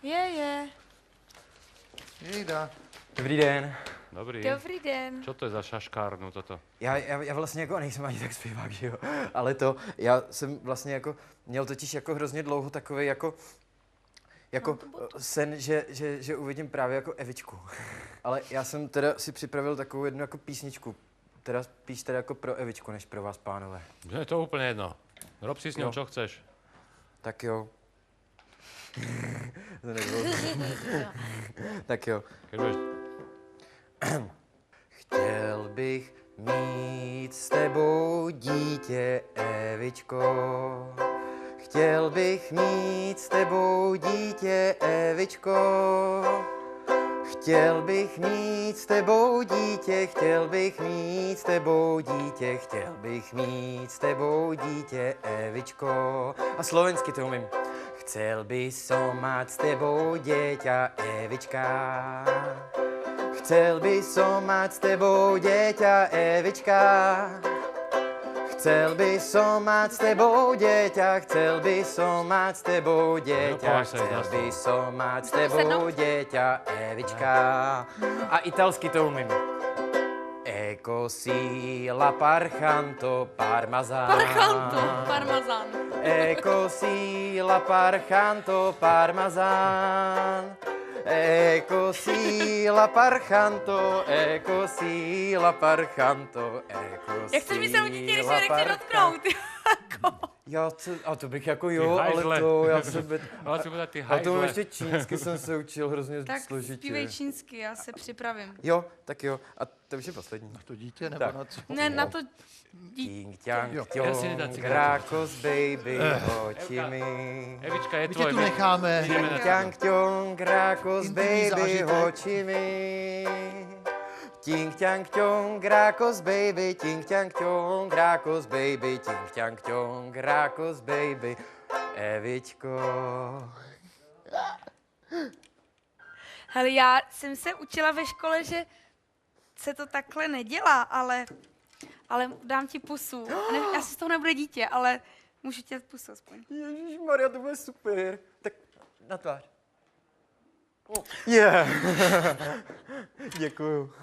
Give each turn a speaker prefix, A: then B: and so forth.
A: Je.
B: Jejda.
C: Dobrý den.
A: Dobrý den.
D: Čo to je za šaškárnu toto?
C: Já vlastně jako nejsem ani tak zpěvák, že jo, ale já jsem vlastně jako měl totiž jako hrozně dlouho takový jako sen, že uvidím právě jako Evičku. Ale já jsem teda si připravil takovou jednu jako písničku, teda spíš teda jako pro Evičku, než pro vás, pánové.
D: Je to úplně jedno. Rob si s ňou,
C: Jo.
D: čo chceš.
C: Tak jo. To nebylo. Tak jo.
D: Keď budeš...
C: Chtěl bych mít s tebou dítě, Evičko. Chtěl bych mít s tebou dítě, Evičko. Chtěl bych mít s tebou dítě, chtěl bych mít s tebou dítě, chtěl bych mít s tebou dítě, Evičko. A slovensky to umím. Chcel by som mať s tebou dieťa, Evička. Chcel by som mať s tebou dieťa, Evička. Chcel by som mať s tebou dieťa, chcel by som mať s tebou dieťa, chcel by som mať s tebou dieťa, Evička. A italsky to umím. Ecco sì la parchanto parmesan.
A: Parmazán.
C: Ecco sì la parchanto parmesan. Ecco sì la parchanto, ecco sì la parchanto, ecco
A: Jak chceš mi se u dítě, když
C: la
A: se nechci dotknout?
C: A to bych jako jo, ale
D: hajzle.
C: to já jsem...
D: Ale si bude ty
C: A to
D: hajzle.
C: ještě čínsky jsem se učil hrozně
A: Tak
C: složitě.
A: zpívej čínsky, já se připravím.
C: Jo, tak jo. A to už je poslední.
B: Na to dítě nebo
C: Tak.
B: na co?
A: Ne, na to
C: Ting, tang,
B: Jo.
D: Já si nedám
C: tong,
D: cigaretu.
C: rákos, baby, očimi.
D: Evička, je
B: My tě tu
D: tvoje.
B: necháme.
D: Jdeme na
C: Ting,
D: tebe.
C: tang, tong, rákos,
B: Intimní
C: baby,
B: zážitek.
C: očimi. Ting, tang, tong, rákos, baby, ting, tang, tong, rákos, baby, ting, tang, tong, rákos, baby. Evičko.
A: Hele, já jsem se učila ve škole, že se to takhle nedělá, ale dám ti pusu. Ne, asi z toho nebude dítě, ale můžu ti dát pusu aspoň.
C: Ježišmarja, to bude super. Tak na tvář. Yeah. Děkuju.